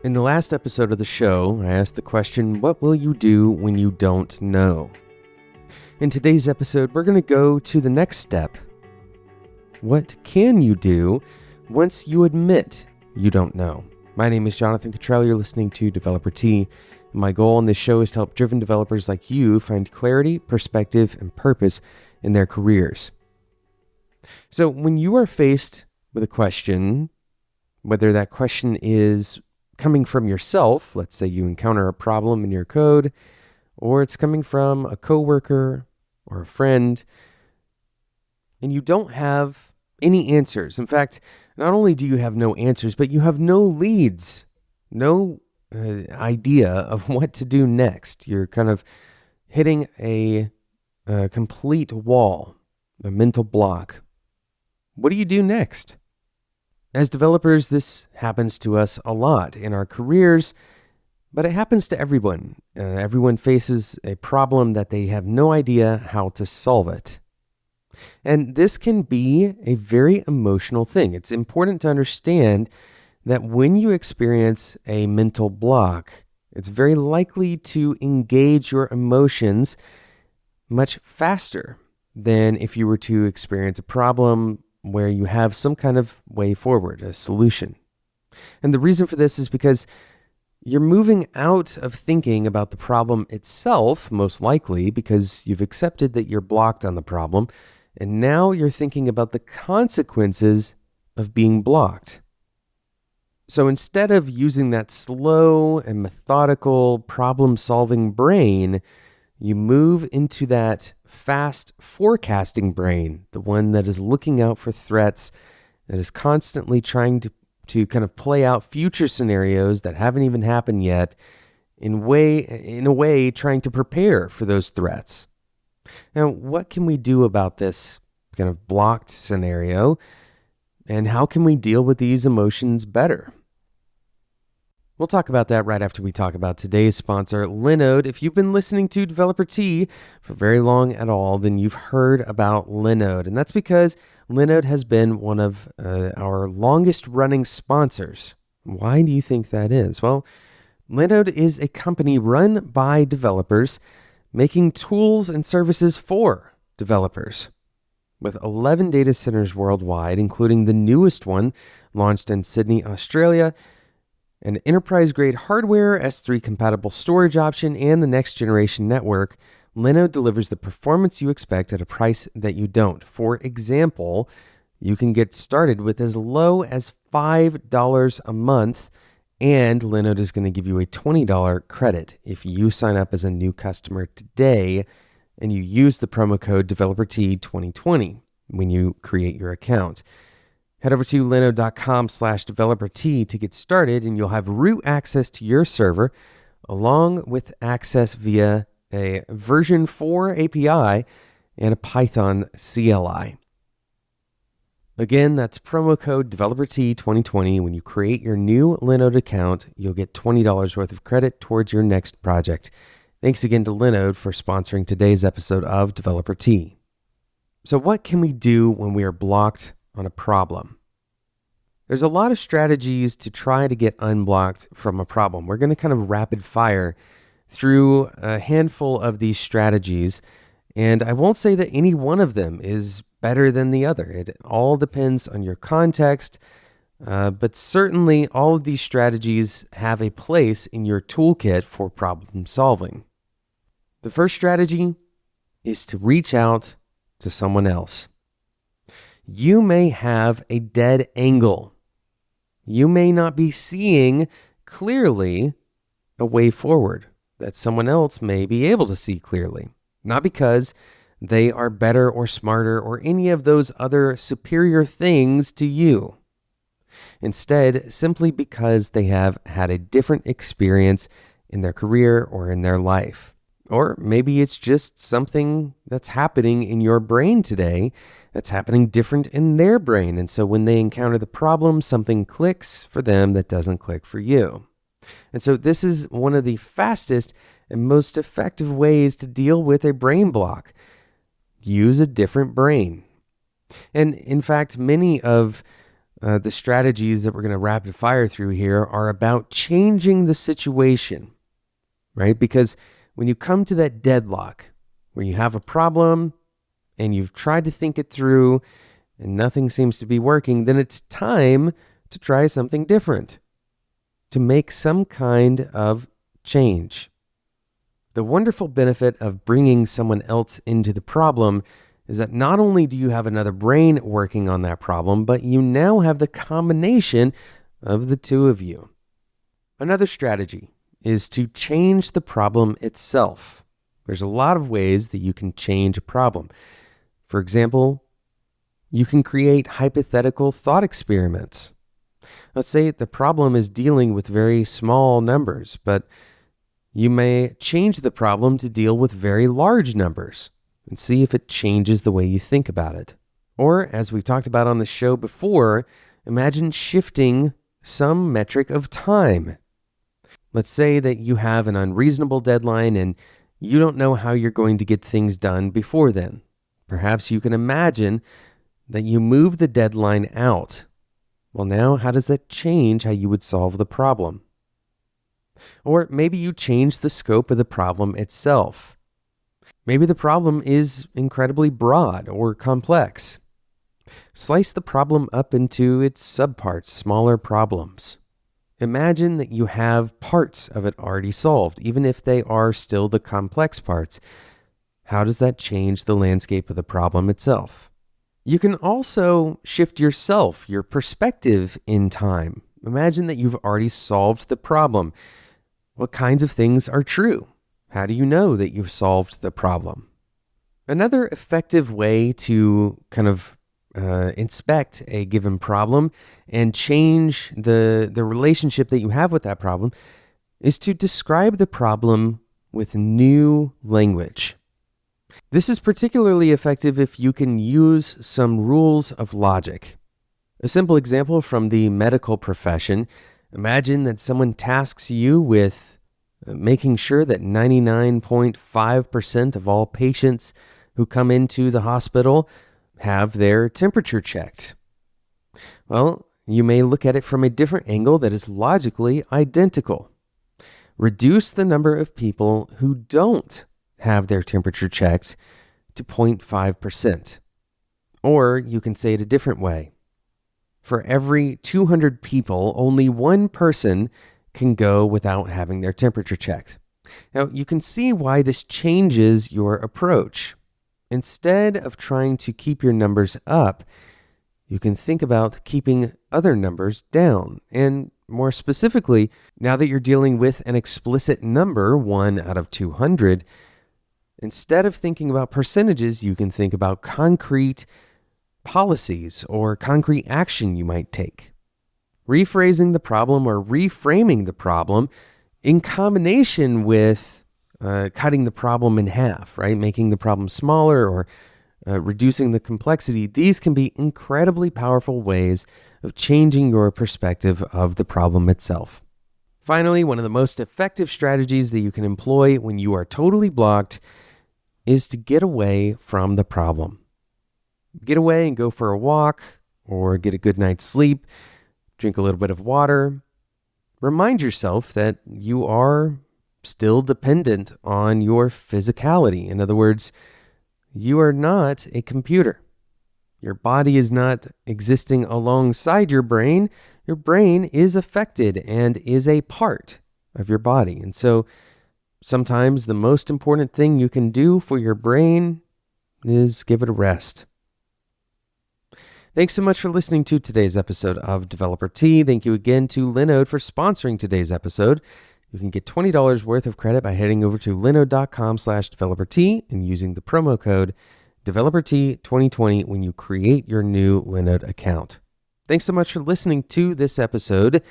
In the last episode of the show, I asked the question, what will you do when you don't know? In today's episode, we're going to go to the next step. What can you do once you admit you don't know? My name is Jonathan Cottrell. You're listening to Developer T. My goal on this show is to help driven developers like you find clarity, perspective, and purpose in their careers. So when you are faced with a question, whether that question is coming from yourself, let's say you encounter a problem in your code, or it's coming from a coworker or a friend, and you don't have any answers. In fact, not only do you have no answers, but you have no leads, no idea of what to do next. You're kind of hitting a complete wall, a mental block. What do you do next? As developers, this happens to us a lot in our careers, but it happens to everyone. Everyone faces a problem that they have no idea how to solve it. And this can be a very emotional thing. It's important to understand that when you experience a mental block, it's very likely to engage your emotions much faster than if you were to experience a problem where you have some kind of way forward, a solution. And the reason for this is because you're moving out of thinking about the problem itself, most likely because you've accepted that you're blocked on the problem, and now you're thinking about the consequences of being blocked. So instead of using that slow and methodical problem-solving brain, you move into that fast forecasting brain, the one that is looking out for threats, that is constantly trying to kind of play out future scenarios that haven't even happened yet, in a way trying to prepare for those threats. Now, what can we do about this kind of blocked scenario, and how can we deal with these emotions better? We'll talk about that right after we talk about today's sponsor, Linode. If you've been listening to Developer T for very long at all, then you've heard about Linode. And that's because Linode has been one of our longest running sponsors. Why do you think that is? Well, Linode is a company run by developers making tools and services for developers. With 11 data centers worldwide, including the newest one launched in Sydney, Australia, an enterprise-grade hardware, S3-compatible storage option, and the next-generation network, Linode delivers the performance you expect at a price that you don't. For example, you can get started with as low as $5 a month, and Linode is going to give you a $20 credit if you sign up as a new customer today and you use the promo code DeveloperT2020 when you create your account. Head over to linode.com/developerT to get started, and you'll have root access to your server, along with access via a version 4 API and a Python CLI. Again, that's promo code DeveloperT2020. When you create your new Linode account, you'll get $20 worth of credit towards your next project. Thanks again to Linode for sponsoring today's episode of Developer T. So what can we do when we are blocked on a problem? There's a lot of strategies to try to get unblocked from a problem. We're going to kind of rapid fire through a handful of these strategies, and I won't say that any one of them is better than the other. It all depends on your context, but certainly all of these strategies have a place in your toolkit for problem solving. The first strategy is to reach out to someone else. You may have a dead angle. You may not be seeing clearly a way forward that someone else may be able to see clearly. Not because they are better or smarter or any of those other superior things to you. Instead, simply because they have had a different experience in their career or in their life. Or maybe it's just something that's happening in your brain today that's happening different in their brain. And so when they encounter the problem, something clicks for them that doesn't click for you. And so this is one of the fastest and most effective ways to deal with a brain block. Use a different brain. And in fact, many of the strategies that we're going to rapid fire through here are about changing the situation, right? Because when you come to that deadlock where you have a problem and you've tried to think it through and nothing seems to be working, then it's time to try something different, to make some kind of change. The wonderful benefit of bringing someone else into the problem is that not only do you have another brain working on that problem, but you now have the combination of the two of you. Another strategy is to change the problem itself. There's a lot of ways that you can change a problem. For example, you can create hypothetical thought experiments. Let's say the problem is dealing with very small numbers, but you may change the problem to deal with very large numbers and see if it changes the way you think about it. Or, as we've talked about on the show before, imagine shifting some metric of time. Let's say that you have an unreasonable deadline and you don't know how you're going to get things done before then. Perhaps you can imagine that you move the deadline out. Well, now, how does that change how you would solve the problem? Or maybe you change the scope of the problem itself. Maybe the problem is incredibly broad or complex. Slice the problem up into its subparts, smaller problems. Imagine that you have parts of it already solved, even if they are still the complex parts. How does that change the landscape of the problem itself? You can also shift yourself, your perspective in time. Imagine that you've already solved the problem. What kinds of things are true? How do you know that you've solved the problem? Another effective way to kind of inspect a given problem and change the relationship that you have with that problem is to describe the problem with new language. This is particularly effective if you can use some rules of logic. A simple example from the medical profession: imagine that someone tasks you with making sure that 99.5% of all patients who come into the hospital have their temperature checked. Well, you may look at it from a different angle that is logically identical. Reduce the number of people who don't have their temperature checked to 0.5%. Or you can say it a different way. For every 200 people, only one person can go without having their temperature checked. Now, you can see why this changes your approach. Instead of trying to keep your numbers up, you can think about keeping other numbers down. And more specifically, now that you're dealing with an explicit number, 1 out of 200, instead of thinking about percentages, you can think about concrete policies or concrete action you might take. Rephrasing the problem or reframing the problem in combination with cutting the problem in half, right? Making the problem smaller or reducing the complexity. These can be incredibly powerful ways of changing your perspective of the problem itself. Finally, one of the most effective strategies that you can employ when you are totally blocked is to get away from the problem. Get away and go for a walk or get a good night's sleep. Drink a little bit of water. Remind yourself that you are still dependent on your physicality. In other words, you are not a computer. Your body is not existing alongside your brain. Your brain is affected and is a part of your body. And so sometimes the most important thing you can do for your brain is give it a rest. Thanks so much for listening to today's episode of Developer Tea. Thank you again to Linode for sponsoring today's episode. You can get $20 worth of credit by heading over to linode.com/developertea and using the promo code DeveloperT2020 when you create your new Linode account. Thanks so much for listening to this episode.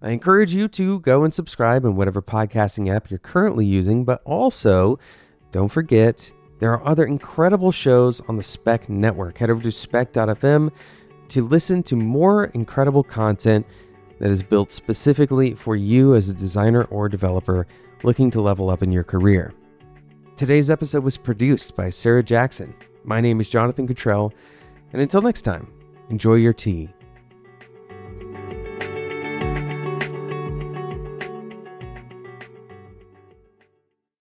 I encourage you to go and subscribe in whatever podcasting app you're currently using, but also don't forget there are other incredible shows on the Spec Network. Head over to spec.fm to listen to more incredible content that is built specifically for you as a designer or developer looking to level up in your career. Today's episode was produced by Sarah Jackson. My name is Jonathan Cottrell, and until next time, enjoy your tea.